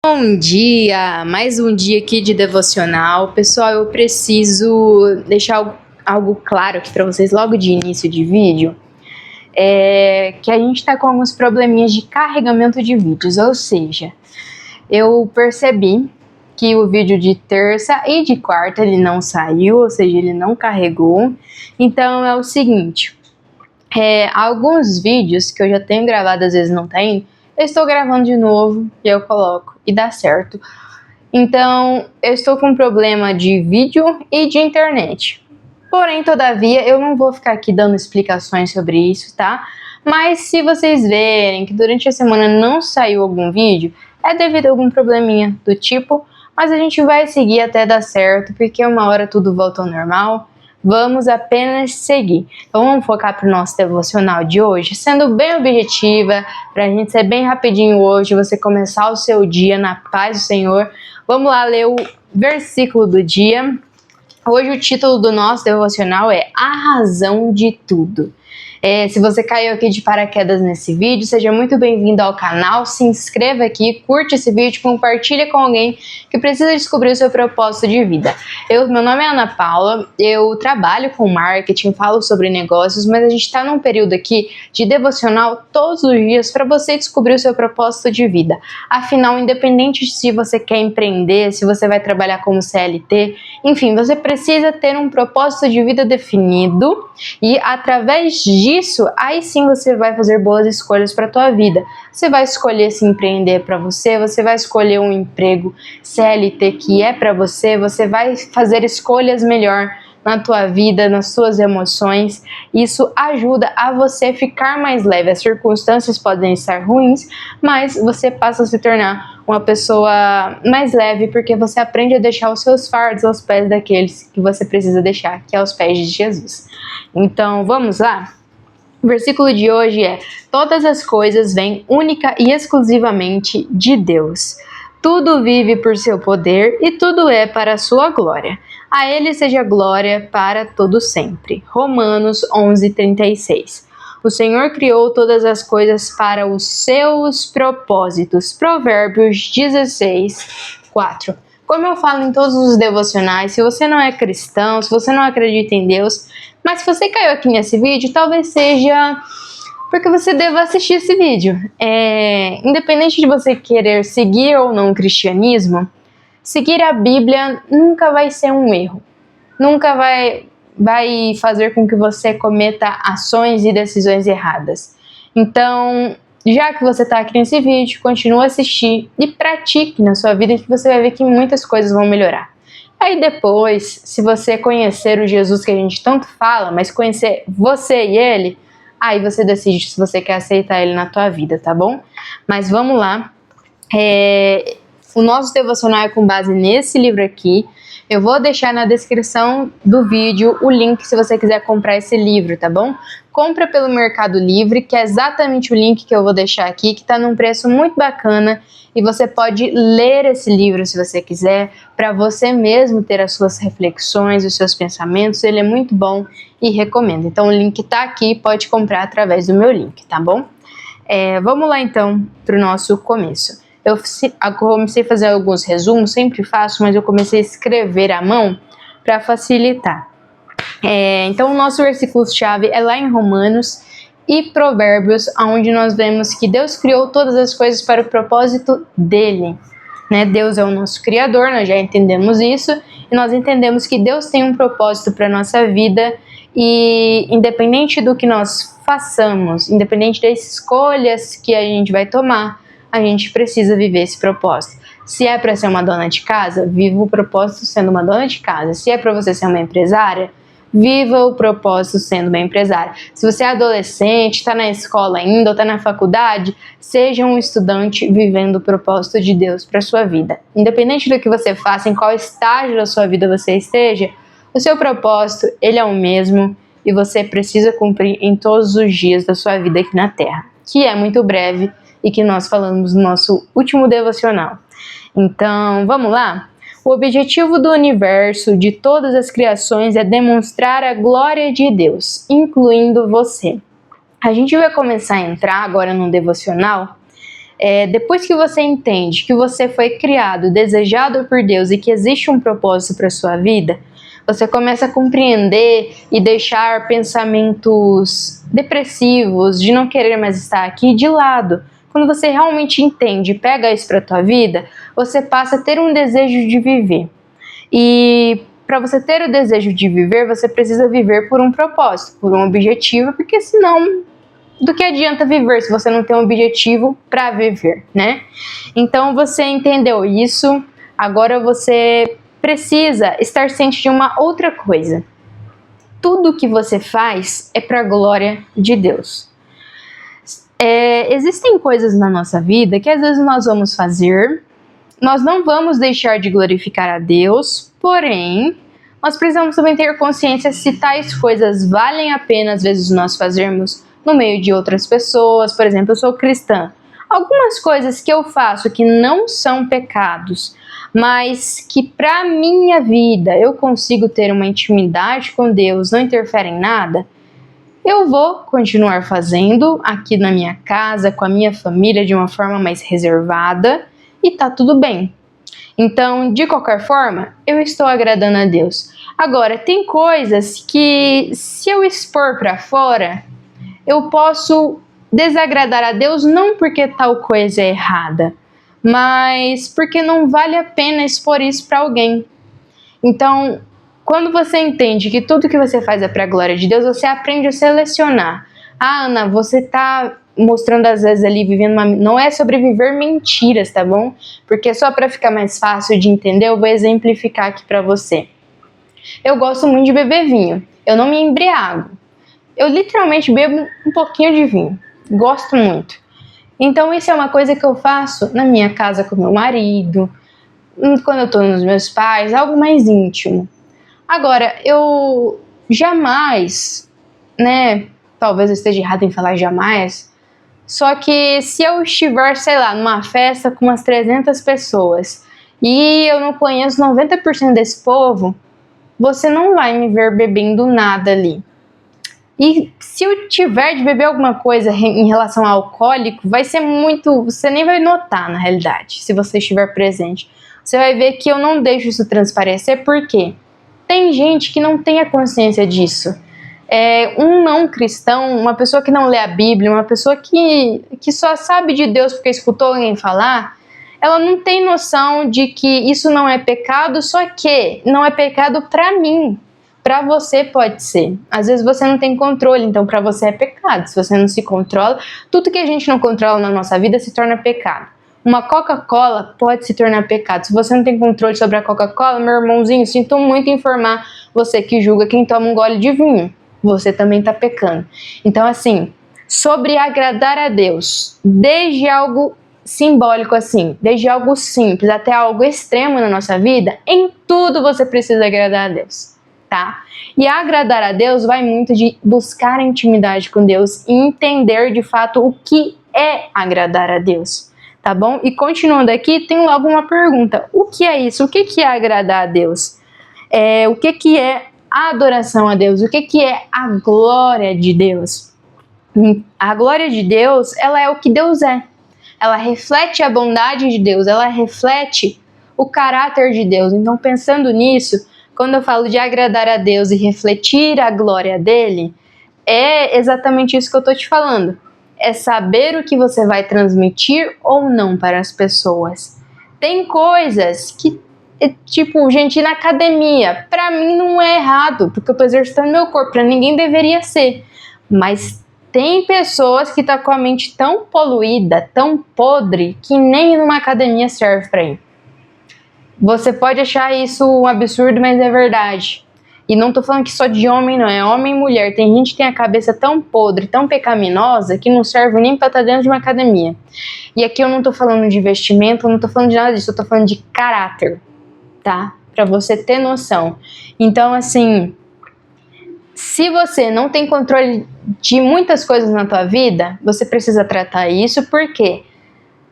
Bom dia! Mais um dia aqui de devocional. Pessoal, eu preciso deixar algo claro aqui para vocês logo de início de vídeo. Que a gente está com alguns probleminhas de carregamento de vídeos, ou seja, eu percebi que o vídeo de terça e de quarta ele não saiu, ou seja, ele não carregou. Então é o seguinte, alguns vídeos que eu já tenho gravado, às vezes não tem, eu estou gravando de novo e eu coloco e dá certo. Então, eu estou com um problema de vídeo e de internet. Porém, todavia, eu não vou ficar aqui dando explicações sobre isso, tá? Mas se vocês verem que durante a semana não saiu algum vídeo, é devido a algum probleminha do tipo, mas a gente vai seguir até dar certo, porque uma hora tudo volta ao normal. Vamos apenas seguir. Então vamos focar para o nosso devocional de hoje, sendo bem objetiva, para a gente ser bem rapidinho hoje, você começar o seu dia na paz do Senhor. Vamos lá ler o versículo do dia. Hoje o título do nosso devocional é A Razão de Tudo. Se você caiu aqui de paraquedas nesse vídeo, seja muito bem-vindo ao canal, se inscreva aqui, curte esse vídeo, compartilhe com alguém que precisa descobrir o seu propósito de vida. Meu nome é Ana Paula, eu trabalho com marketing, falo sobre negócios, mas a gente está num período aqui de devocional todos os dias para você descobrir o seu propósito de vida. Afinal, independente de se você quer empreender, se você vai trabalhar como CLT, enfim, você precisa ter um propósito de vida definido e através disso, aí sim você vai fazer boas escolhas para a tua vida. Você vai escolher se empreender para você, você vai escolher um emprego CLT que é para você, você vai fazer escolhas melhor na tua vida, nas suas emoções. Isso ajuda a você ficar mais leve. As circunstâncias podem estar ruins, mas você passa a se tornar uma pessoa mais leve, porque você aprende a deixar os seus fardos aos pés daqueles que você precisa deixar, que é aos pés de Jesus. Então, vamos lá? O versículo de hoje é: todas as coisas vêm única e exclusivamente de Deus. Tudo vive por seu poder e tudo é para a sua glória. A Ele seja glória para todo sempre. Romanos 11:36. O Senhor criou todas as coisas para os seus propósitos. Provérbios 16:4. Como eu falo em todos os devocionais, se você não é cristão, se você não acredita em Deus, mas se você caiu aqui nesse vídeo, talvez seja porque você deva assistir esse vídeo. Independente de você querer seguir ou não o cristianismo, seguir a Bíblia nunca vai ser um erro. Nunca vai fazer com que você cometa ações e decisões erradas. Então, já que você está aqui nesse vídeo, continue a assistir e pratique na sua vida, que você vai ver que muitas coisas vão melhorar. Aí depois, se você conhecer o Jesus que a gente tanto fala, mas conhecer você e Ele, aí você decide se você quer aceitar Ele na tua vida, tá bom? Mas vamos lá. O nosso devocional é com base nesse livro aqui. Eu vou deixar na descrição do vídeo o link se você quiser comprar esse livro, tá bom? Compra pelo Mercado Livre, que é exatamente o link que eu vou deixar aqui, que tá num preço muito bacana, e você pode ler esse livro se você quiser, para você mesmo ter as suas reflexões, os seus pensamentos. Ele é muito bom e recomendo. Então o link tá aqui, pode comprar através do meu link, tá bom? Vamos lá então pro nosso começo. Eu comecei a fazer alguns resumos, sempre faço, mas eu comecei a escrever à mão para facilitar. Então, o nosso versículo-chave é lá em Romanos e Provérbios, onde nós vemos que Deus criou todas as coisas para o propósito dele. Deus é o nosso Criador, nós já entendemos isso, e nós entendemos que Deus tem um propósito para a nossa vida, e independente do que nós façamos, independente das escolhas que a gente vai tomar, a gente precisa viver esse propósito. Se é para ser uma dona de casa, viva o propósito sendo uma dona de casa. Se é para você ser uma empresária, viva o propósito sendo uma empresária. Se você é adolescente, está na escola ainda ou está na faculdade, seja um estudante vivendo o propósito de Deus para a sua vida. Independente do que você faça, em qual estágio da sua vida você esteja, o seu propósito, ele é o mesmo e você precisa cumprir em todos os dias da sua vida aqui na Terra, que é muito breve e que nós falamos no nosso último devocional. Então, vamos lá? O objetivo do universo, de todas as criações, é demonstrar a glória de Deus, incluindo você. A gente vai começar a entrar agora no devocional Depois que você entende que você foi criado, desejado por Deus e que existe um propósito para sua vida, você começa a compreender e deixar pensamentos depressivos, de não querer mais estar aqui, de lado. Quando você realmente entende e pega isso para a tua vida, você passa a ter um desejo de viver. E para você ter o desejo de viver, você precisa viver por um propósito, por um objetivo, porque senão, do que adianta viver se você não tem um objetivo para viver, né? Então você entendeu isso, agora você precisa estar ciente de uma outra coisa. Tudo que você faz é para a glória de Deus. Existem coisas na nossa vida que às vezes nós vamos fazer, nós não vamos deixar de glorificar a Deus, porém, nós precisamos também ter consciência se tais coisas valem a pena, às vezes, nós fazermos no meio de outras pessoas. Por exemplo, eu sou cristã. Algumas coisas que eu faço que não são pecados, mas que para minha vida eu consigo ter uma intimidade com Deus, não interfere em nada, eu vou continuar fazendo aqui na minha casa, com a minha família, de uma forma mais reservada, e tá tudo bem. Então, de qualquer forma, eu estou agradando a Deus. Agora, tem coisas que, se eu expor para fora, eu posso desagradar a Deus não porque tal coisa é errada, mas porque não vale a pena expor isso para alguém. Então, quando você entende que tudo que você faz é para a glória de Deus, você aprende a selecionar. Ah, Ana, você tá mostrando às vezes ali, vivendo uma... Não é sobre viver mentiras, tá bom? Porque só para ficar mais fácil de entender, eu vou exemplificar aqui para você. Eu gosto muito de beber vinho. Eu não me embriago. Eu literalmente bebo um pouquinho de vinho. Gosto muito. Então isso é uma coisa que eu faço na minha casa com meu marido, quando eu tô nos meus pais, algo mais íntimo. Agora, eu jamais, né, talvez eu esteja errado em falar jamais, só que se eu estiver, sei lá, numa festa com umas 300 pessoas e eu não conheço 90% desse povo, você não vai me ver bebendo nada ali. E se eu tiver de beber alguma coisa em relação ao alcoólico, vai ser muito... Você nem vai notar, na realidade, se você estiver presente. Você vai ver que eu não deixo isso transparecer, porque tem gente que não tem a consciência disso. Um não cristão, uma pessoa que não lê a Bíblia, uma pessoa que só sabe de Deus porque escutou alguém falar, ela não tem noção de que isso não é pecado, só que não é pecado para mim. Para você pode ser. Às vezes você não tem controle, então para você é pecado. Se você não se controla, tudo que a gente não controla na nossa vida se torna pecado. Uma Coca-Cola pode se tornar pecado. Se você não tem controle sobre a Coca-Cola, meu irmãozinho, sinto muito em informar você que julga quem toma um gole de vinho. Você também está pecando. Então, assim, sobre agradar a Deus, desde algo simbólico assim, desde algo simples até algo extremo na nossa vida, em tudo você precisa agradar a Deus. Tá? E agradar a Deus vai muito de buscar a intimidade com Deus e entender de fato o que é agradar a Deus, tá bom? E continuando aqui, tem logo uma pergunta: o que é isso? O que é agradar a Deus? O que é a adoração a Deus? O que é a glória de Deus? A glória de Deus, ela é o que Deus é. Ela reflete a bondade de Deus, ela reflete o caráter de Deus. Então, pensando nisso, quando eu falo de agradar a Deus e refletir a glória dele, é exatamente isso que eu tô te falando. É saber o que você vai transmitir ou não para as pessoas. Tem coisas que, tipo, gente, na academia, pra mim não é errado, porque eu tô exercitando meu corpo, pra ninguém deveria ser. Mas tem pessoas que tá com a mente tão poluída, tão podre, que nem numa academia serve pra ir. Você pode achar isso um absurdo, mas é verdade. E não tô falando que só de homem, não. É homem e mulher. Tem gente que tem a cabeça tão podre, tão pecaminosa, que não serve nem pra estar dentro de uma academia. E aqui eu não tô falando de vestimento, eu não tô falando de nada disso. Eu tô falando de caráter, tá? Pra você ter noção. Então, assim, se você não tem controle de muitas coisas na tua vida, você precisa tratar isso, porque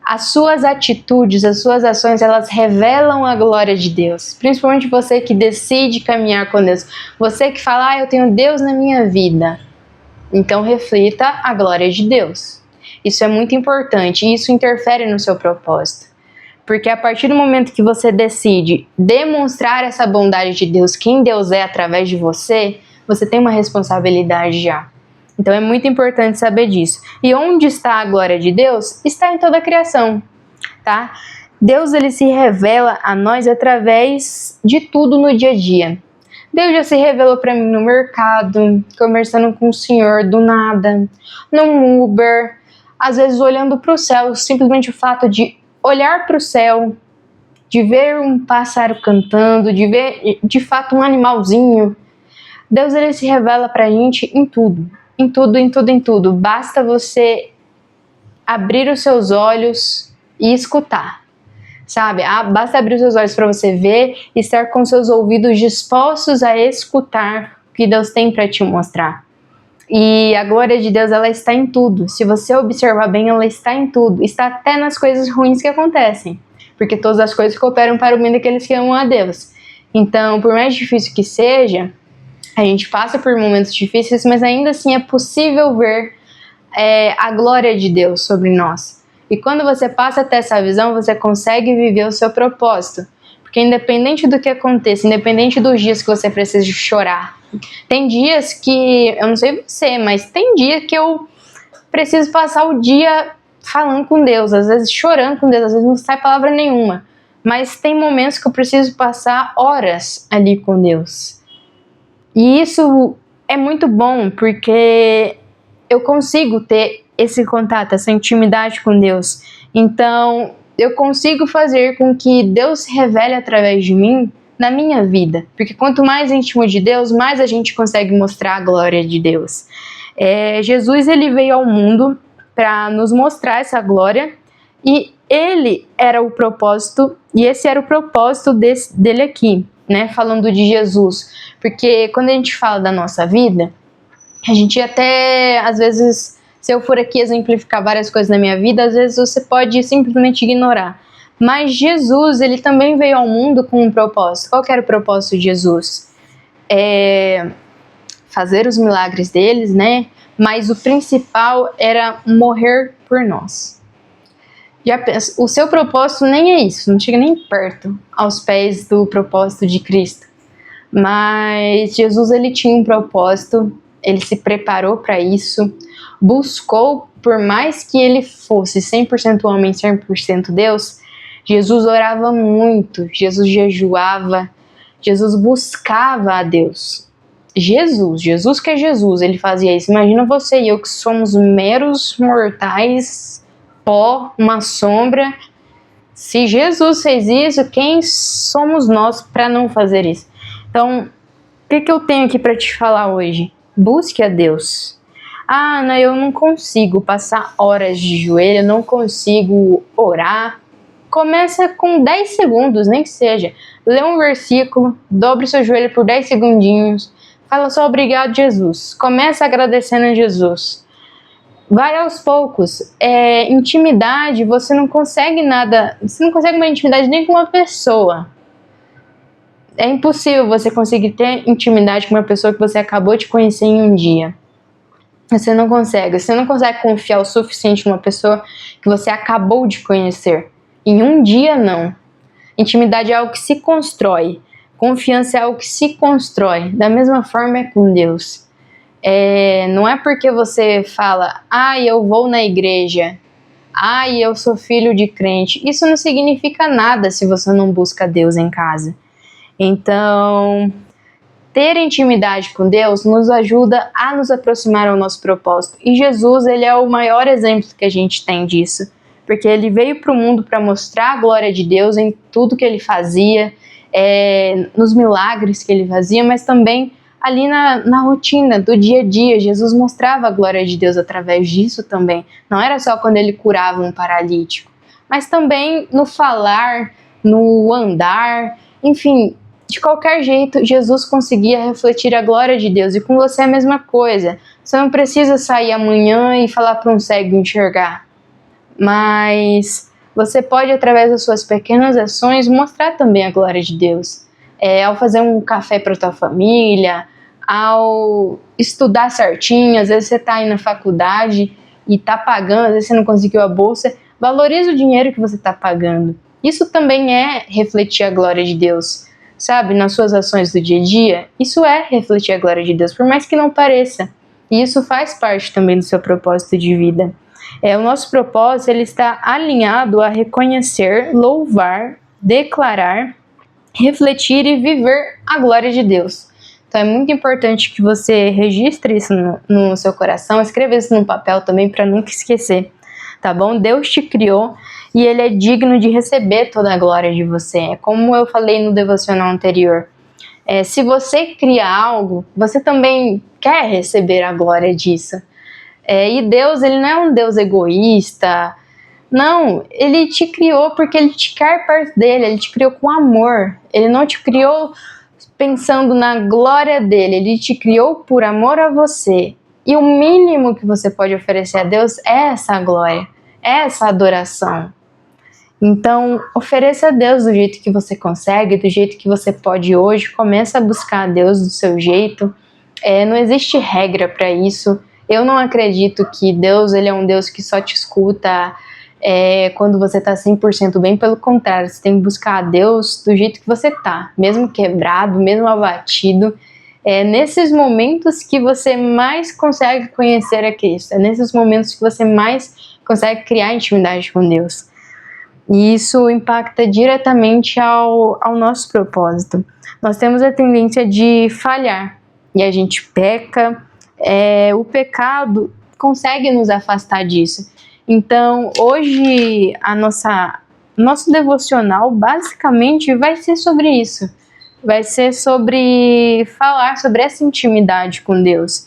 as suas atitudes, as suas ações, elas revelam a glória de Deus. Principalmente você que decide caminhar com Deus. Você que fala, eu tenho Deus na minha vida. Então reflita a glória de Deus. Isso é muito importante e isso interfere no seu propósito. Porque a partir do momento que você decide demonstrar essa bondade de Deus, quem Deus é através de você, você tem uma responsabilidade já. Então é muito importante saber disso. E onde está a glória de Deus? Está em toda a criação, tá? Deus, ele se revela a nós através de tudo no dia a dia. Deus já se revelou para mim no mercado, conversando com o Senhor do nada, no Uber, às vezes olhando para o céu, simplesmente o fato de olhar para o céu, de ver um pássaro cantando, de ver de fato um animalzinho. Deus, ele se revela para a gente em tudo, em tudo, em tudo, em tudo. Basta você abrir os seus olhos e escutar, sabe? Basta abrir os seus olhos para você ver e estar com seus ouvidos dispostos a escutar o que Deus tem para te mostrar. E a glória de Deus, ela está em tudo. Se você observar bem, ela está em tudo. Está até nas coisas ruins que acontecem. Porque todas as coisas cooperam para o bem daqueles que amam a Deus. Então, por mais difícil que seja, a gente passa por momentos difíceis, mas ainda assim é possível ver a glória de Deus sobre nós. E quando você passa a ter essa visão, você consegue viver o seu propósito. Porque independente do que aconteça, independente dos dias que você precisa chorar, tem dias que, eu não sei você, mas tem dia que eu preciso passar o dia falando com Deus, às vezes chorando com Deus, às vezes não sai palavra nenhuma. Mas tem momentos que eu preciso passar horas ali com Deus. E isso é muito bom, porque eu consigo ter esse contato, essa intimidade com Deus. Então, eu consigo fazer com que Deus se revele através de mim na minha vida. Porque quanto mais íntimo de Deus, mais a gente consegue mostrar a glória de Deus. Jesus, ele veio ao mundo para nos mostrar essa glória, e ele era o propósito, e esse era o propósito dele aqui, né? Falando de Jesus. Porque quando a gente fala da nossa vida, a gente até, às vezes, se eu for aqui exemplificar várias coisas na minha vida, às vezes você pode simplesmente ignorar. Mas Jesus, ele também veio ao mundo com um propósito. Qual que era o propósito de Jesus? Fazer os milagres deles, né? Mas o principal era morrer por nós. Já penso, o seu propósito nem é isso, não chega nem perto aos pés do propósito de Cristo. Mas Jesus, ele tinha um propósito, ele se preparou para isso, buscou, por mais que ele fosse 100% homem, 100% Deus, Jesus orava muito, Jesus jejuava, Jesus buscava a Deus. Jesus que é Jesus, ele fazia isso. Imagina você e eu que somos meros mortais, pó, uma sombra. Se Jesus fez isso, quem somos nós para não fazer isso? Então, o que eu tenho aqui para te falar hoje? Busque a Deus. Ana, eu não consigo passar horas de joelho, eu não consigo orar. Começa com 10 segundos, nem que seja. Lê um versículo, dobre seu joelho por 10 segundinhos. Fala só obrigado, Jesus. Começa agradecendo a Jesus. Vai aos poucos. Intimidade, você não consegue nada. Você não consegue uma intimidade nem com uma pessoa. É impossível você conseguir ter intimidade com uma pessoa que você acabou de conhecer em um dia. Você não consegue confiar o suficiente numa pessoa que você acabou de conhecer. Em um dia, não. Intimidade é algo que se constrói. Confiança é algo que se constrói. Da mesma forma é com Deus. Não é porque você fala, eu vou na igreja, eu sou filho de crente. Isso não significa nada se você não busca Deus em casa. Então, ter intimidade com Deus nos ajuda a nos aproximar ao nosso propósito. E Jesus, ele é o maior exemplo que a gente tem disso. Porque ele veio para o mundo para mostrar a glória de Deus em tudo que ele fazia, nos milagres que ele fazia, mas também ali na rotina do dia a dia. Jesus mostrava a glória de Deus através disso também. Não era só quando ele curava um paralítico, mas também no falar, no andar, enfim, de qualquer jeito, Jesus conseguia refletir a glória de Deus. E com você é a mesma coisa. Você não precisa sair amanhã e falar para um cego enxergar. Mas você pode, através das suas pequenas ações, mostrar também a glória de Deus. Ao fazer um café para a tua família, ao estudar certinho, às vezes você está aí na faculdade, e tá pagando, às vezes você não conseguiu a bolsa, valoriza o dinheiro que você tá pagando. Isso também é refletir a glória de Deus, sabe? Nas suas ações do dia a dia, isso é refletir a glória de Deus, por mais que não pareça. E isso faz parte também do seu propósito de vida. O nosso propósito, ele está alinhado a reconhecer, louvar, declarar, refletir e viver a glória de Deus. Então é muito importante que você registre isso no seu coração, escreva isso no papel também para nunca esquecer, tá bom? Deus te criou e Ele é digno de receber toda a glória de você. É como eu falei no devocional anterior. Se você cria algo, você também quer receber a glória disso. E Deus, Ele não é um Deus egoísta. Não, Ele te criou porque Ele te quer perto dele, Ele te criou com amor. Ele não te criou pensando na glória dele, Ele te criou por amor a você. E o mínimo que você pode oferecer a Deus é essa glória, é essa adoração. Então, ofereça a Deus do jeito que você consegue, do jeito que você pode hoje. Começa a buscar a Deus do seu jeito. Não existe regra para isso. Eu não acredito que Deus, Ele é um Deus que só te escuta quando você está 100% bem. Pelo contrário, você tem que buscar a Deus do jeito que você está, mesmo quebrado, mesmo abatido. Nesses momentos que você mais consegue conhecer a Cristo. É nesses momentos que você mais consegue criar intimidade com Deus. E isso impacta diretamente ao nosso propósito. Nós temos a tendência de falhar e a gente peca. O pecado consegue nos afastar disso. Então, hoje, nosso devocional basicamente vai ser sobre isso. Vai ser sobre falar sobre essa intimidade com Deus.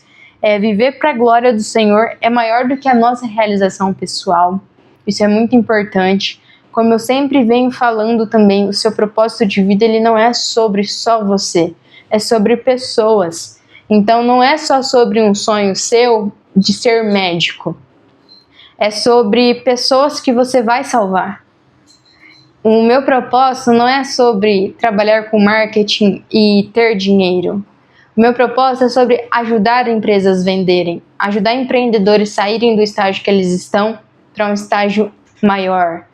Viver para a glória do Senhor é maior do que a nossa realização pessoal. Isso é muito importante. Como eu sempre venho falando também, o seu propósito de vida, ele não é sobre só você, é sobre pessoas. Então não é só sobre um sonho seu de ser médico, é sobre pessoas que você vai salvar. O meu propósito não é sobre trabalhar com marketing e ter dinheiro. O meu propósito é sobre ajudar empresas a venderem, ajudar empreendedores a saírem do estágio que eles estão para um estágio maior.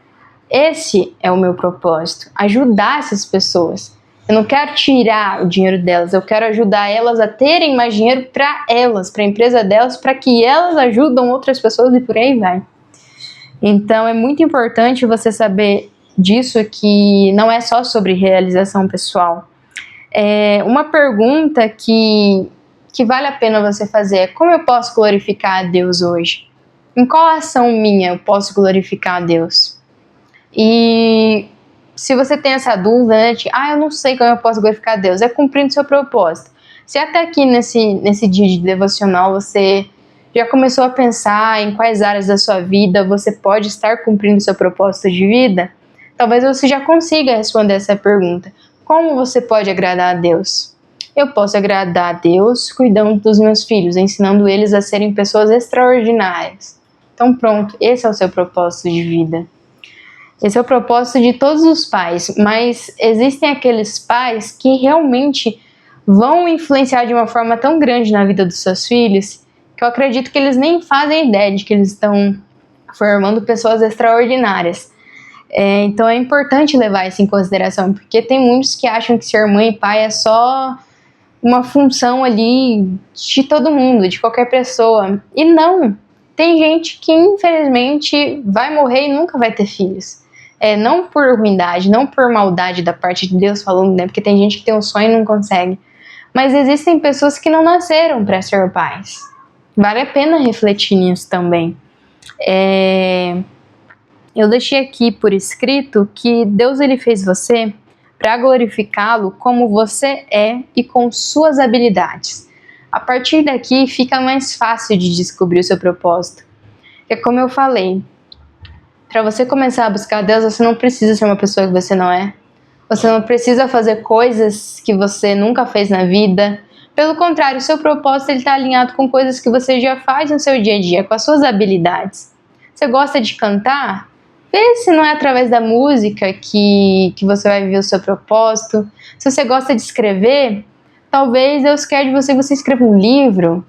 Esse é o meu propósito, ajudar essas pessoas. Eu não quero tirar o dinheiro delas, eu quero ajudar elas a terem mais dinheiro para elas, para a empresa delas, para que elas ajudem outras pessoas e por aí vai. Então é muito importante você saber disso, que não é só sobre realização pessoal. Uma pergunta que vale a pena você fazer é: como eu posso glorificar a Deus hoje? Em qual ação minha eu posso glorificar a Deus? E se você tem essa dúvida, né, eu não sei como eu posso glorificar a Deus, é cumprindo seu propósito. Se até aqui nesse dia de devocional você já começou a pensar em quais áreas da sua vida você pode estar cumprindo seu propósito de vida, talvez você já consiga responder essa pergunta. Como você pode agradar a Deus? Eu posso agradar a Deus cuidando dos meus filhos, ensinando eles a serem pessoas extraordinárias. Então pronto, esse é o seu propósito de vida. Esse é o propósito de todos os pais, mas existem aqueles pais que realmente vão influenciar de uma forma tão grande na vida dos seus filhos, que eu acredito que eles nem fazem ideia de que eles estão formando pessoas extraordinárias. Então é importante levar isso em consideração, porque tem muitos que acham que ser mãe e pai é só uma função ali de todo mundo, de qualquer pessoa. E não, tem gente que infelizmente vai morrer e nunca vai ter filhos. Não por ruindade, não por maldade da parte de Deus falando, né? Porque tem gente que tem um sonho e não consegue. Mas existem pessoas que não nasceram para ser pais. Vale a pena refletir nisso também. Eu deixei aqui por escrito que Deus, ele fez você para glorificá-lo como você é e com suas habilidades. A partir daqui fica mais fácil de descobrir o seu propósito. É como eu falei, para você começar a buscar Deus, você não precisa ser uma pessoa que você não é. Você não precisa fazer coisas que você nunca fez na vida. Pelo contrário, o seu propósito está alinhado com coisas que você já faz no seu dia a dia, com as suas habilidades. Você gosta de cantar? Vê se não é através da música que você vai viver o seu propósito. Se você gosta de escrever, talvez Deus quer de você que você escreva um livro.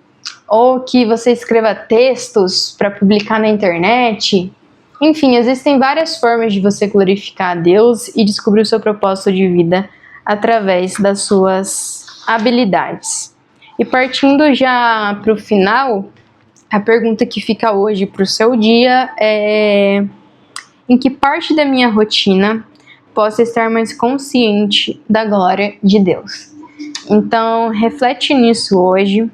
ou que você escreva textos para publicar na internet. Enfim, existem várias formas de você glorificar a Deus e descobrir o seu propósito de vida através das suas habilidades. E partindo já para o final, a pergunta que fica hoje para o seu dia é: em que parte da minha rotina posso estar mais consciente da glória de Deus? Então, reflete nisso hoje.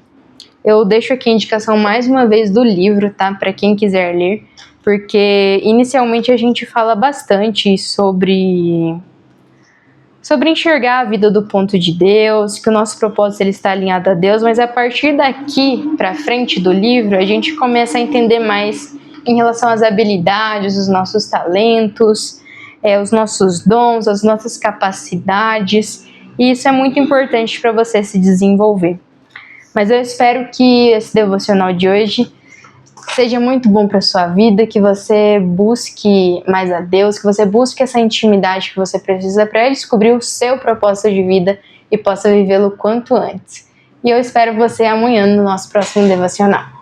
Eu deixo aqui a indicação mais uma vez do livro, tá? Para quem quiser ler, porque inicialmente a gente fala bastante sobre enxergar a vida do ponto de Deus, que o nosso propósito ele está alinhado a Deus, mas a partir daqui para frente do livro, a gente começa a entender mais em relação às habilidades, os nossos talentos, os nossos dons, as nossas capacidades, e isso é muito importante para você se desenvolver. Mas eu espero que esse devocional de hoje seja muito bom para sua vida, que você busque mais a Deus, que você busque essa intimidade que você precisa para descobrir o seu propósito de vida e possa vivê-lo quanto antes. E eu espero você amanhã no nosso próximo devocional.